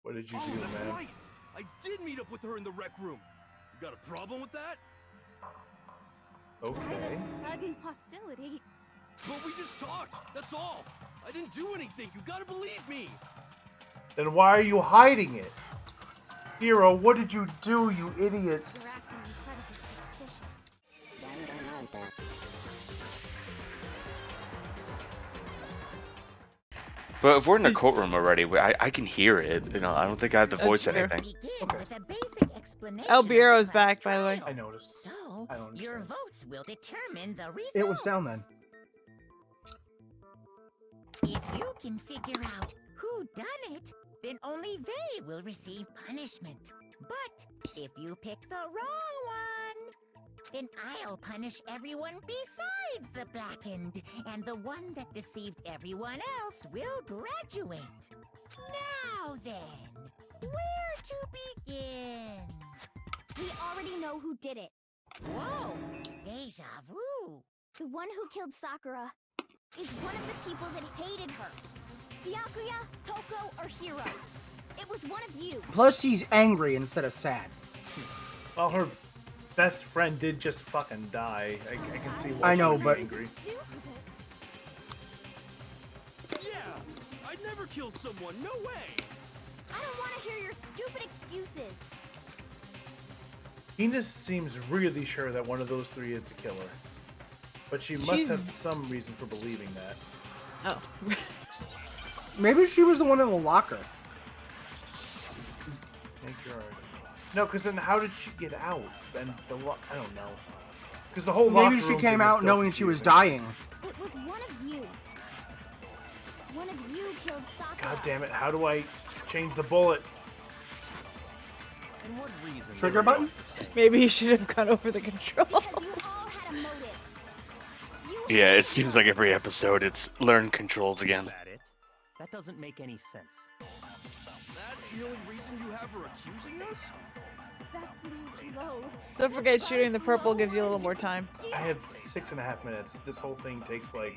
What did you do, that's man? right. I did meet up with her in the rec room. You got a problem with that? Okay. Sudden hostility. But we just talked. That's all. I didn't do anything. You gotta believe me. Then why are you hiding it? Hero, what did you do, you idiot? You're acting incredibly suspicious. Danganronpa. But if we're in the courtroom already, I can hear it. You know, I don't think I have to voice That's fair. anything. Okay. With a basic explanation El of the Bureau's class back, by the way. trial. I noticed. So, I don't your understand. votes will determine the results. It was down then. If you can figure out who done it, then only they will receive punishment. But if you pick the wrong one, then I'll punish everyone besides the blackened, and the one that deceived everyone else will graduate. Now then, where to begin? We already know who did it. Whoa, deja vu. The one who killed Sakura is one of the people that hated her. Byakuya, Toko, or Hiro. It was one of you. Plus, she's angry instead of sad. Well, her best friend did just fucking die. I can see why I know, she would but- be angry. Yeah, I'd never kill someone. No way. I don't want to hear your stupid excuses. Venus seems really sure that one of those three is the killer. But she must She's- have some reason for believing that. Oh. Maybe she was the one in the locker. Make your arguments. No, because then how did she get out? And I don't know. Because the whole locker Maybe she room came thing is out still knowing she was confusing. dying. It was one of you. One of you killed Sakura. God damn it! How do I change the bullet? And what reason? Trigger button? Maybe you should have gone over the control. Because you all had a motive. You Yeah, it hated seems her. like every episode it's learn controls again. Is that it? That doesn't make any sense. That's the only reason you have her accusing us? That's low. Don't forget, shooting the purple gives you a little more time. I have 6.5 minutes. This whole thing takes like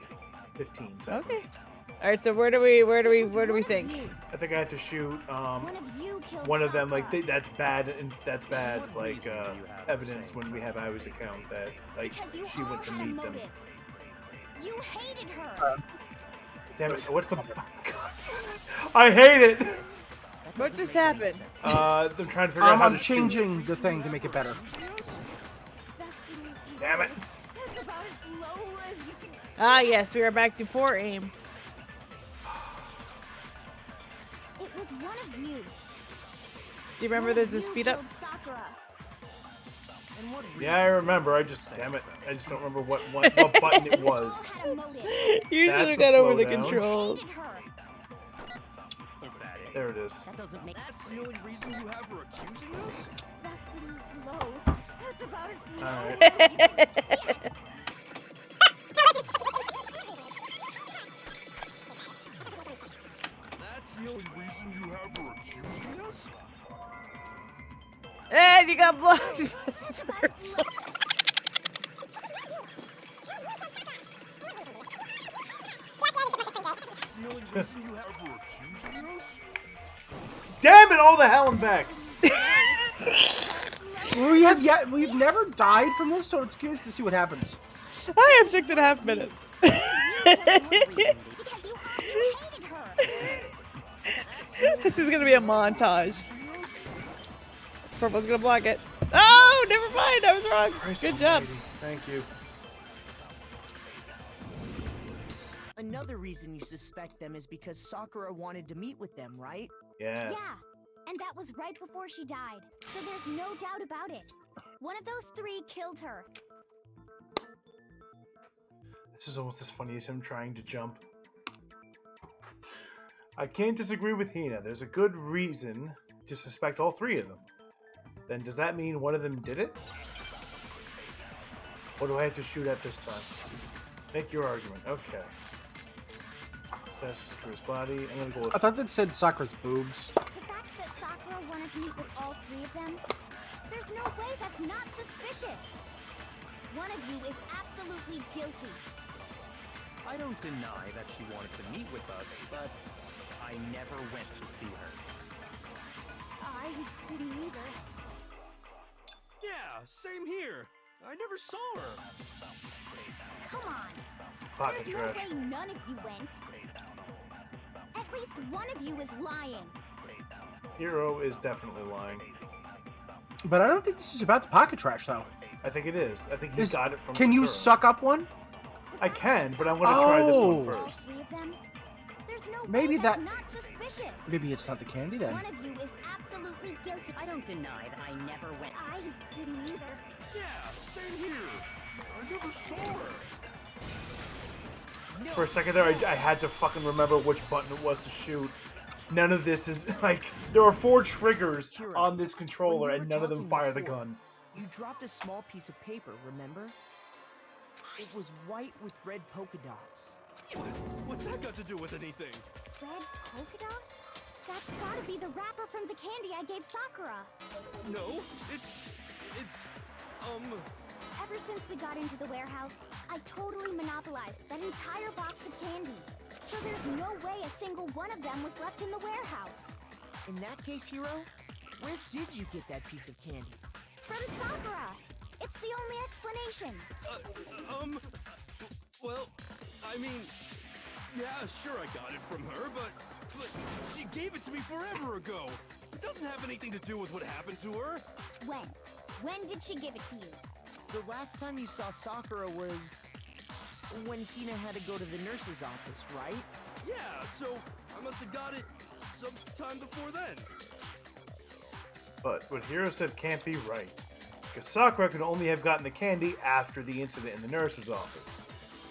15 seconds. Okay. All right, so where do we think? I think I have to shoot One of you killed one of them. Like Sakura. that's bad, and that's bad. What Like reason do you have for evidence saying when we have Iwa's account that like Because you she all went to had a meet them. motive. You hated her. Damn it! What's the? God. I hate it. That What doesn't just make any happened? sense. I'm trying to figure out how I'm to shoot. changing the thing to make it better. Damn it! That's about as low as you can. Ah, yes, we are back to poor aim. It was one of you. Do you remember there's a speed up? Killed Sakura. And what Yeah, I remember. I just damn it. I just don't remember what button it was. You all had a motive. You should That's have the got over the slowdown. controls. Hated her. Is that it? There it is. That doesn't make. That's the only reason you have her accusing us? That's low. That's about as low Alright. as you can get. That's the only reason you have her accusing us? And you got blocked. That's about as low. That's the only reason you have her accusing us? Damn it! All the hell and back. We've never died from this, so it's curious to see what happens. I have 6.5 minutes. Because you all hated her. This is gonna be a montage. Purple's gonna block it. Oh, never mind. I was wrong. Christ Good job. almighty. Thank you. Another reason you suspect them is because Sakura wanted to meet with them, right? Yes. Yeah, and that was right before she died. So there's no doubt about it. One of those three killed her. This is almost as funny as him trying to jump. I can't disagree with Hina. There's a good reason to suspect all three of them. Then does that mean one of them did it? What do I have to shoot at this time? Make your argument. Okay. Sakuра's body. I'm gonna go with I thought that said Sakura's boobs. The fact that Sakura wanted to meet with all three of them, there's no way that's not suspicious. One of you is absolutely guilty. I don't deny that she wanted to meet with us, but I never went to see her. I never saw her. Come on. Pocket There's no trash. way none of you went. At least one of you is lying. Hero is definitely lying. But I don't think this is about the pocket trash, though. I think it is. I think he Is- got it from Can you Sakura. suck up one? I can, but I'm going to try this one Oh. All first. three of them? There's no Maybe way that's that- not suspicious. Maybe it's not the candy then. One of you is absolutely guilty. I don't deny that I never went. I didn't either. Yeah, same here. I never saw her. For a second there, I had to fucking remember which button it was to shoot. None of this is, like, there are 4 triggers on this controller, and none of them fire the gun. You dropped a small piece of paper, remember? It was white with red polka dots. What's that got to do with anything? Red polka dots? That's gotta be the wrapper from the candy I gave Sakura. No, it's Ever since we got into the warehouse, I totally monopolized that entire box of candy. So there's no way a single one of them was left in the warehouse. In that case, Hero, where did you get that piece of candy? From Sakura. It's the only explanation. well, I mean, yeah, sure I got it from her, but she gave it to me forever ago. It doesn't have anything to do with what happened to her. When? When did she give it to you? The last time you saw Sakura was when Hina had to go to the nurse's office, right? Yeah, so I must have got it sometime before then. But what Hiro said can't be right. Because Sakura could only have gotten the candy after the incident in the nurse's office.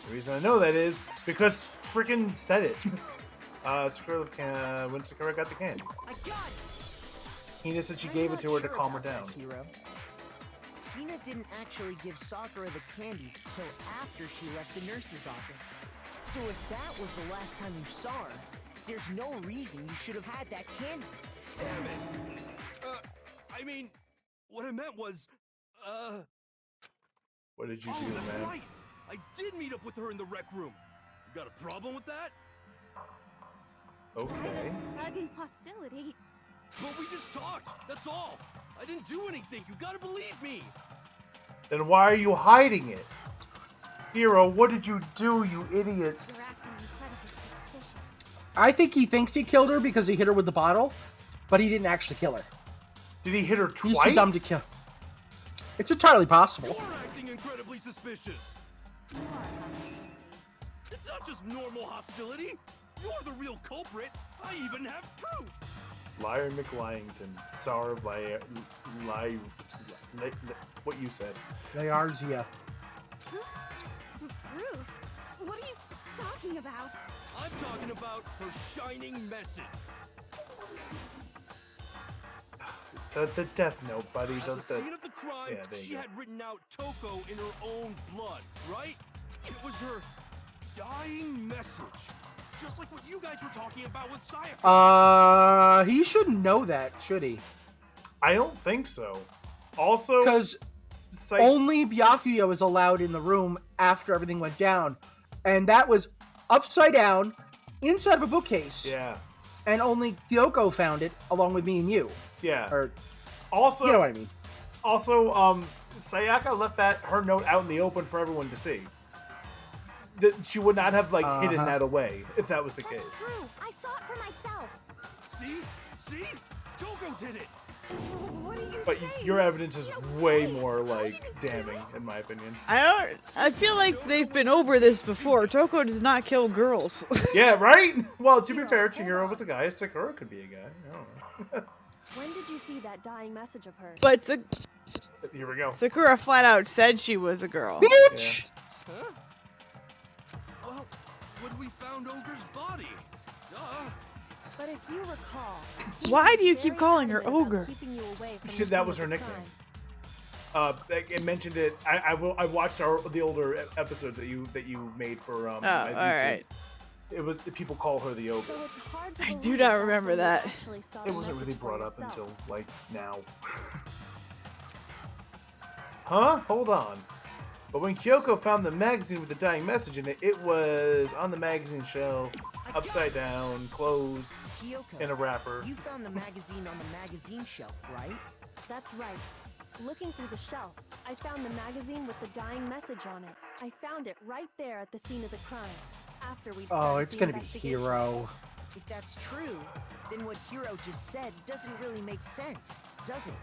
The reason I know that is because freaking said it. When Sakura got the candy. I got it! Hina said she I'm gave it not to her to sure calm her about down. that, Hiro. Hina didn't actually give Sakura the candy till after she left the nurse's office. So if that was the last time you saw her, there's no reason you should have had that candy. Damn it! I mean, what I meant was, What did you oh, do, that's man? right! I did meet up with her in the rec room. You got a problem with that? Okay. Sudden hostility. But we just talked, that's all. I didn't do anything, you gotta believe me! Then why are you hiding it? Hiro, what did you do, you idiot? You're acting incredibly suspicious. I think he thinks he killed her because he hit her with the bottle, but he didn't actually kill her. Did he hit her twice? He's too dumb to kill. It's entirely possible. You're acting incredibly suspicious! You are hostile. It's not just normal hostility! You're the real culprit! I even have proof! Liar McLyington. Sorry, what you said. They are Zia. Proof? What are you talking about? I'm talking about her shining message. The death note, buddy. At the scene of the crime, Yeah, there you she go. had written out Toko in her own blood, right? It was her dying message. Just like what you guys were talking about with Sayaka. He shouldn't know that, should he? I don't think so. Also, Because only Byakuya was allowed in the room after everything went down. And that was upside down, inside of a bookcase. Yeah. And only Kyoko found it, along with me and you. Yeah. Or, Also, you know what I mean. Also, Sayaka left her note out in the open for everyone to see. She would not have hidden that away if that was the That's case. true. I saw it for myself. See? Toko did it! What are you But saying? your evidence is way more damning, in my opinion. I feel like they've been over this before. Toko does not kill girls. Yeah, right? Well, to be fair, Chihiro was a guy. Sakura could be a guy. I don't know. When did you see that dying message of hers? But Here we go. Sakura flat out said she was a girl. Bitch! Huh? Well, when we found Ogre's body. Duh. But if you recall, Why do you very keep calling her adamant about Ogre? keeping you away from She- the that scene was of her the nickname. crime. It mentioned it. I watched the older episodes that you made for my YouTube. alright. It was people call her the ogre. So it's hard to I believe do not that's remember when you that. actually saw It the wasn't really message for brought up yourself. until now. Huh? Hold on. But when Kyoko found the magazine with the dying message in it, it was on the magazine shelf, upside down, closed, Kyoko, in a wrapper. you found the magazine on the magazine shelf, right? That's right. Looking through the shelf, I found the magazine with the dying message on it. I found it right there at the scene of the crime. After we Oh, it's gonna be Hero. If that's true, then what Hero just said doesn't really make sense, does it?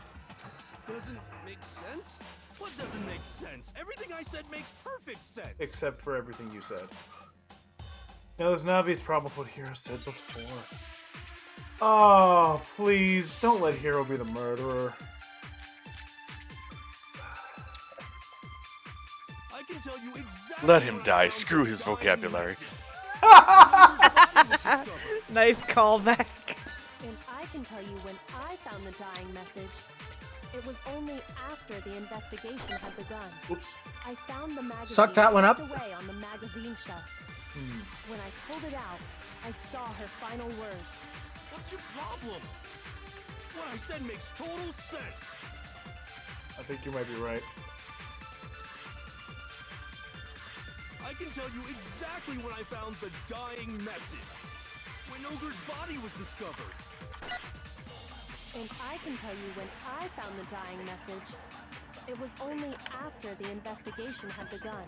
Doesn't make sense? What doesn't make sense? Everything I said makes perfect sense. Except for everything you said. Now, there's an obvious problem with what Hero said before. Oh, please, don't let Hero be the murderer. I can tell you exactly. Let him die. Screw his vocabulary. Nice callback. And I can tell you when I found the dying message. It was only after the investigation had begun. Oops. I found the magazine Suck that one up. tucked away on the magazine shelf. When I pulled it out, I saw her final words. What's your problem? What I said makes total sense. I think you might be right. I can tell you exactly when I found the dying message. When Ogre's body was discovered. And I can tell you when I found the dying message. It was only after the investigation had begun.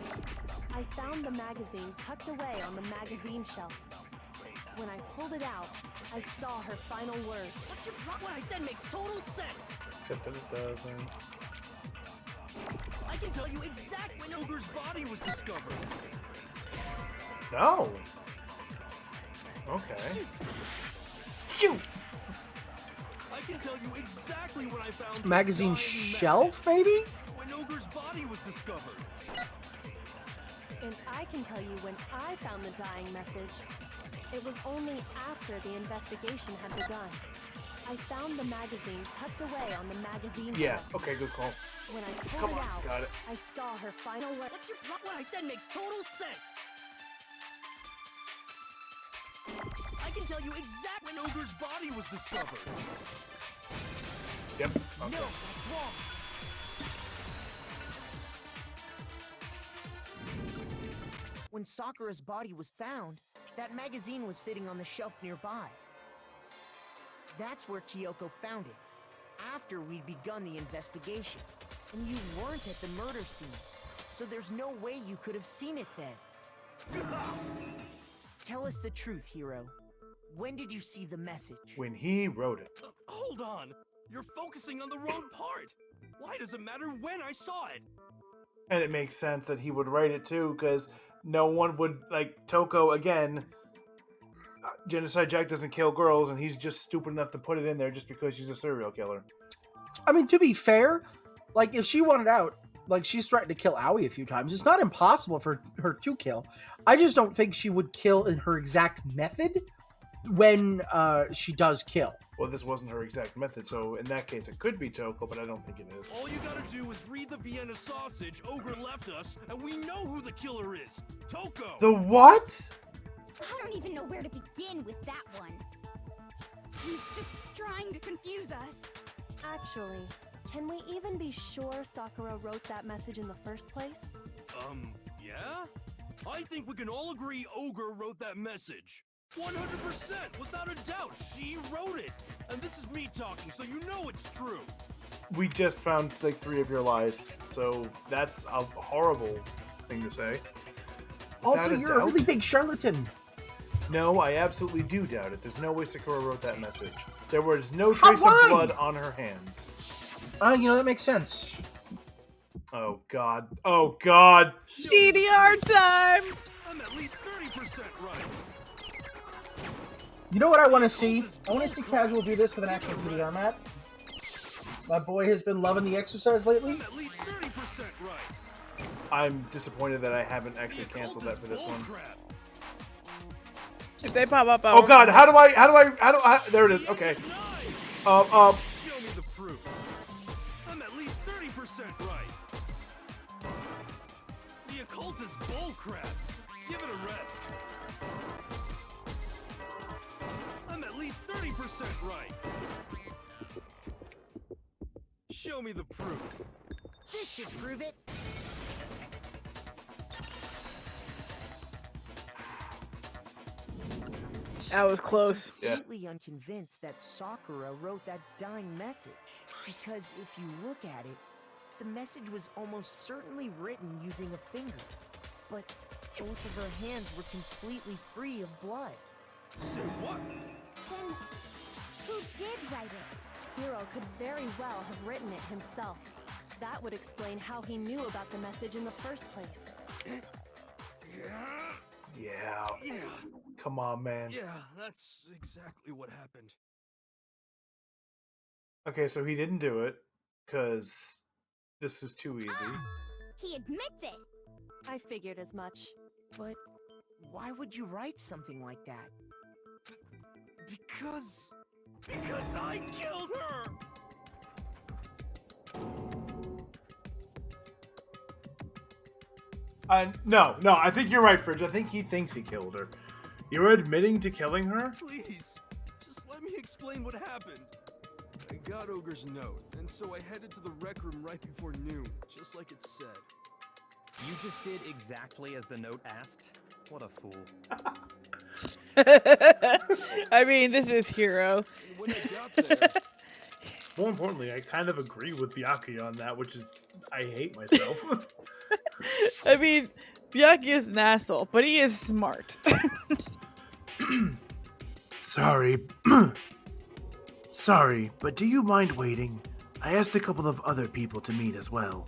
I found the magazine tucked away on the magazine shelf. When I pulled it out, I saw her final words. What's your problem? What I said makes total sense. Except that it doesn't. I can tell you exactly when Ogre's body was discovered. No. Okay. Shoot. I can tell you exactly when I found Magazine the dying shelf, message. maybe? When Ogre's body was discovered. And I can tell you when I found the dying message. It was only after the investigation had begun. I found the magazine tucked away on the magazine Yeah, shelf. okay, good call. When I pulled Come it on, out, got it. I saw her final words. What's your problem? What I said makes total sense. I can tell you exactly when Ogre's body was discovered. Yep. No, Okay. that's wrong. When Sakura's body was found, that magazine was sitting on the shelf nearby. That's where Kyoko found it, after we'd begun the investigation. And you weren't at the murder scene, so there's no way you could have seen it then. Tell us the truth, Hero. When did you see the message? When he wrote it. Hold on. You're focusing on the wrong part. Why does it matter when I saw it? And it makes sense that he would write it too, because no one would, like, Toko, again, Genocide Jack doesn't kill girls, and he's just stupid enough to put it in there just because she's a serial killer. I mean, to be fair, like, if she wanted out, like, she's threatened to kill Aoi a few times. It's not impossible for her to kill. I just don't think she would kill in her exact method when she does kill. Well, this wasn't her exact method, so in that case it could be Toko, but I don't think it is. All you gotta do is read the Vienna sausage Ogre left us, and we know who the killer is. Toko! The what? I don't even know where to begin with that one. He's just trying to confuse us. Actually, can we even be sure Sakura wrote that message in the first place? Yeah? I think we can all agree Ogre wrote that message. 100%, without a doubt, she wrote it. And this is me talking, so you know it's true. We just found, like, 3 of your lies, so that's a horrible thing to say. Also, Without you're a doubt. really big charlatan. No, I absolutely do doubt it. There's no way Sakura wrote that message. There was no trace of Why? blood on her hands. You know, that makes sense. Oh, God. Oh, God! DDR time! I'm at least 30% right. You know what I want to see? I want to see Casual do this with an actual PDR mat. My boy has been loving the exercise lately. I'm at least 30% right. I'm disappointed that I haven't actually canceled that for this one. If they pop up, Oh, God, how do I, there it is, okay. Show me the proof. I'm at least 30% right. The occult is bullcrap. Give it a rest. I'm at least 30% right. Show me the proof. This should prove it. That was close. Yeah. Completely unconvinced that Sakura wrote that dying message. Because if you look at it, The message was almost certainly written using a finger, but both of her hands were completely free of blood. Say what? Then, who did write it? Hiro could very well have written it himself. That would explain how he knew about the message in the first place. Yeah. Yeah. Come on, man. Yeah, that's exactly what happened. Okay, so he didn't do it because this is too easy. He admits it. I figured as much. But why would you write something like that? Because I killed her! No, I think you're right, Fridge. I think he thinks he killed her. You're admitting to killing her? Please, just let me explain what happened. I got Ogre's note, and so I headed to the rec room right before noon, just like it said. You just did exactly as the note asked? What a fool. I mean, this is Hiro. And when I got there, More importantly, I kind of agree with Byakuya on that, which is I hate myself. I mean, Byakuya is an asshole, but he is smart. Sorry. Sorry, but do you mind waiting? I asked a couple of other people to meet as well.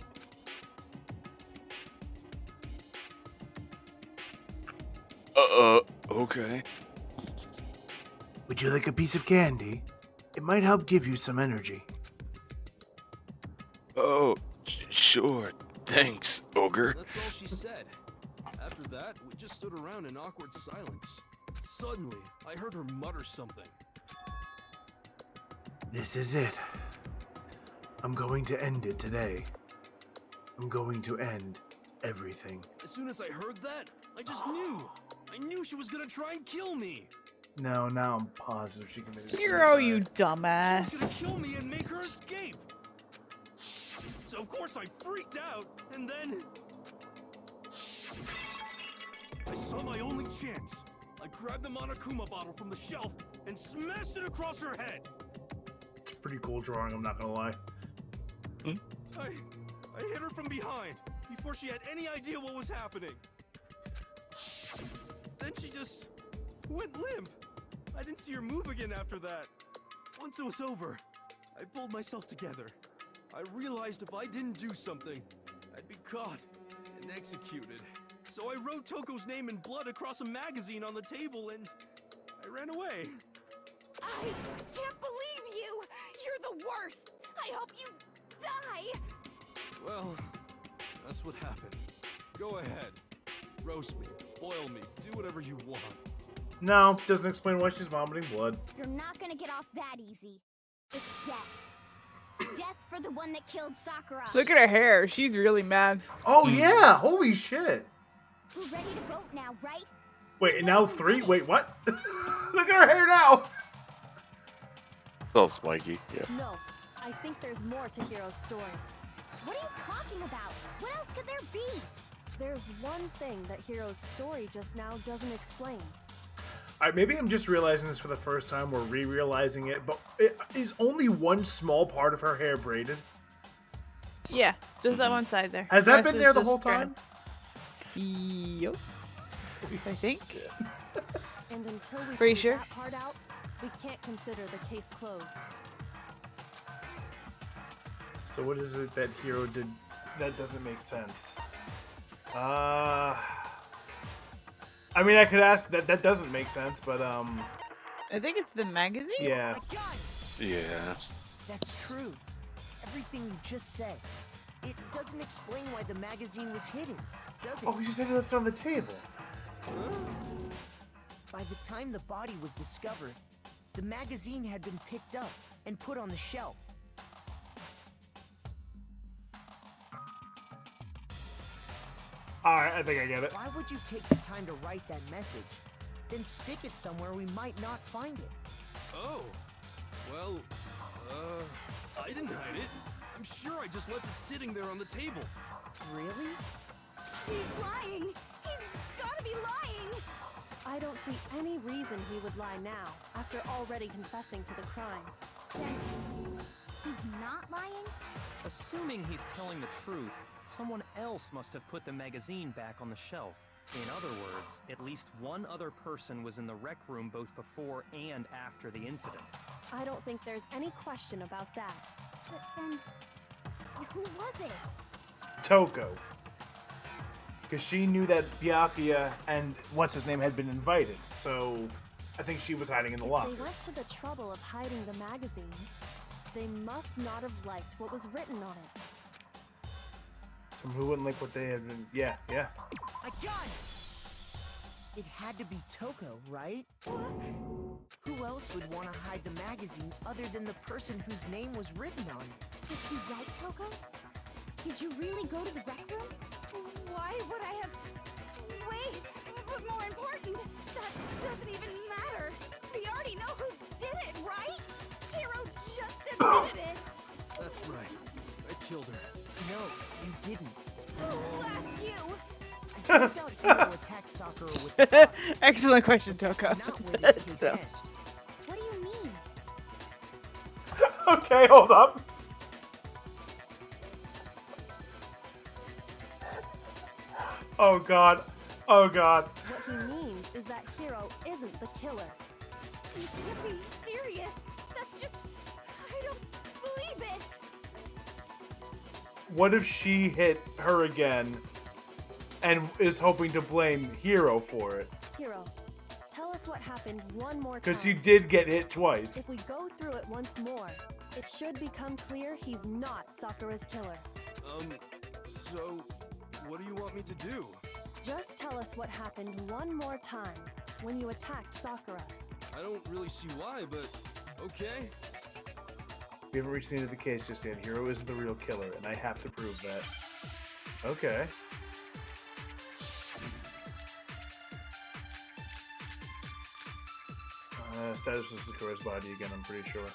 Okay. Would you like a piece of candy? It might help give you some energy. Oh, sure. Thanks, Ogre. that's all she said. After that, we just stood around in awkward silence. Suddenly, I heard her mutter something. This is it. I'm going to end it today. I'm going to end everything. As soon as I heard that, I just knew. I knew she was gonna try and kill me. No, now I'm positive she committed Hiro, suicide. you She was gonna dumbass. kill me and make her escape. So of course I freaked out, and then I saw my only chance. I grabbed the Monokuma bottle from the shelf and smashed it across her head. It's a pretty cool drawing, I'm not gonna lie. I hit her from behind before she had any idea what was happening. Then she just went limp. I didn't see her move again after that. Once it was over, I pulled myself together. I realized if I didn't do something, I'd be caught and executed. So I wrote Toko's name in blood across a magazine on the table and I ran away. I can't believe you! You're the worst! I hope you die! Well, that's what happened. Go ahead. Roast me, boil me, do whatever you want. No, doesn't explain why she's vomiting blood. You're not gonna get off that easy. It's death. Death for the one that killed Sakura. Look at her hair. She's really mad. Oh yeah, holy shit. We're ready to vote now, right? Wait, now 3? Wait, what? Look at her hair now! Oh, spiky. Yeah. No, I think there's more to Hiro's story. What are you talking about? What else could there be? There's one thing that Hiro's story just now doesn't explain. Alright, maybe I'm just realizing this for the first time, or re-realizing it, but is only one small part of her hair braided? Yeah, just that one side there. Has The that rest been is there the just whole time? strands. Yup. I think. And until we Pretty figure sure. that part out, we can't consider the case closed. So what is it that Hiro did that doesn't make sense? I mean, I could ask that doesn't make sense, but I think it's the magazine? yeah. I got it! Yeah. That's true. Everything you just said. It doesn't explain why the magazine was hidden, does it? Oh, she said he left it on the table. By the time the body was discovered, the magazine had been picked up and put on the shelf. Alright, I think I get it. Why would you take the time to write that message, then stick it somewhere we might not find it? Oh, well, I didn't hide it. I'm sure I just left it sitting there on the table. Really? He's lying! He's gotta be lying! I don't see any reason he would lie now, after already confessing to the crime. Then he's not lying? A Assuming he's telling the truth, someone else must have put the magazine back on the shelf. In other words, at least one other person was in the rec room both before and after the incident. I don't think there's any question about that. But then, who was it? Toko. Because she knew that Byakuya and what's his name had been invited, so I think she was hiding in the locker. If they went to the trouble of hiding the magazine, they must not have liked what was written on it. Some who wouldn't like what they had been. Yeah. I got it! It had to be Toko, right? Who else would want to hide the magazine other than the person whose name was written on it? Is he right, Toko? Did you really go to the rec room? Why would I have... Wait, but more important, that doesn't even matter. We already know who did it, right? Hero just admitted it. That's right. I killed her. No, you didn't. Who asked you? I doubt Hiro attacked Sakura with the bottle. Excellent question, Toko. That's not where this case ends. What do you mean? Okay, hold up. Oh god. What he means is that Hiro isn't the killer. You can't be serious. That's just... I don't believe it. What if she hit her again and is hoping to blame Hiro for it? Hiro, tell us what happened one more time. Because she did get hit twice. If we go through it once more, it should become clear he's not Sakura's killer. So, what do you want me to do? Just tell us what happened one more time when you attacked Sakura. I don't really see why, but okay. We haven't reached the end of the case just yet. Hiro isn't the real killer, and I have to prove that. Okay. Status of Sakura's body again, I'm pretty sure.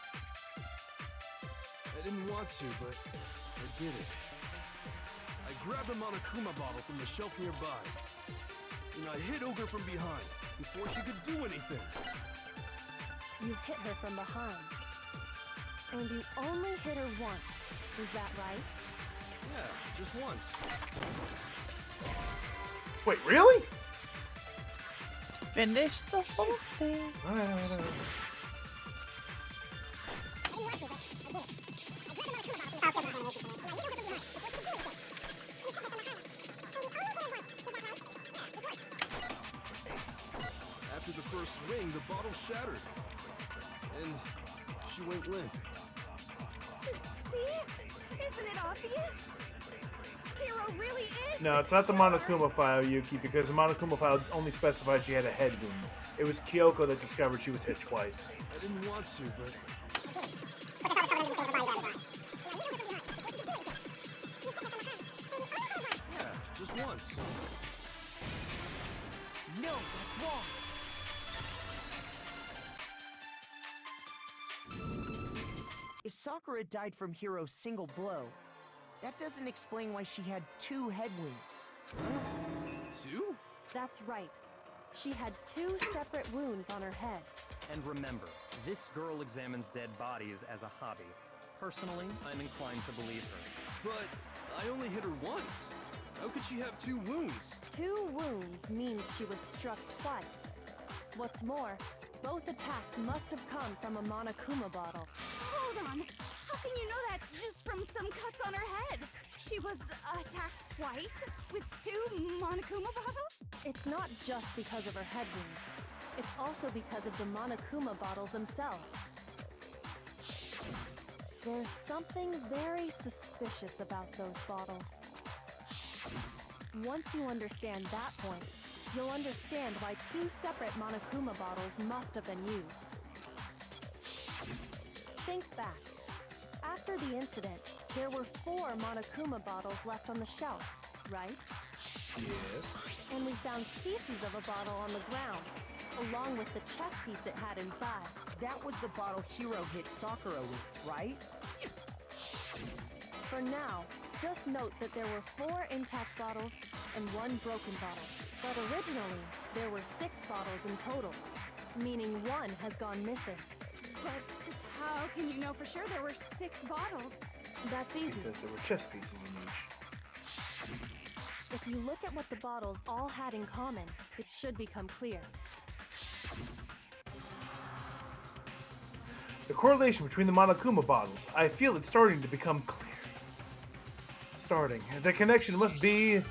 I didn't want to, but I did it. I grabbed a Monokuma bottle from the shelf nearby, and I hit Ogre from behind before she could do anything. You hit her from behind. And you only hit her once. Is that right? Yeah, just once. Wait, really? Finish the whole thing. After the first swing, the bottle shattered, and she went limp. See? Isn't it obvious? Hero really is... No, it's not the Monokuma file, Yuki, because the Monokuma file only specified she had a head wound. It was Kyoko that discovered she was hit twice. I didn't want to, but... Yeah, just once. No, that's wrong. If Sakura died from Hiro's single blow, that doesn't explain why she had 2 head wounds. 2? That's right. She had 2 separate wounds on her head. And remember, this girl examines dead bodies as a hobby. Personally, I'm inclined to believe her. But I only hit her once. How could she have 2 wounds? 2 wounds means she was struck twice. What's more, both attacks must have come from a Monokuma bottle. Hold on. How can you know that just from some cuts on her head? She was attacked twice with 2 Monokuma bottles? It's not just because of her head wounds. It's also because of the Monokuma bottles themselves. There's something very suspicious about those bottles. Once you understand that point, you'll understand why 2 separate Monokuma bottles must have been used. Think back. After the incident, there were 4 Monokuma bottles left on the shelf, right? Yes. And we found pieces of a bottle on the ground, along with the chess piece it had inside. That was the bottle Hiro hit Sakura with, right? For now, just note that there were 4 intact bottles and 1 broken bottle. But originally, there were 6 bottles in total, meaning 1 has gone missing. But how can you know for sure there were 6 bottles? That's easy. because there were chess pieces in each. If you look at what the bottles all had in common, it should become clear. The correlation between the Monokuma bottles, I feel it's starting to become clear. The connection must be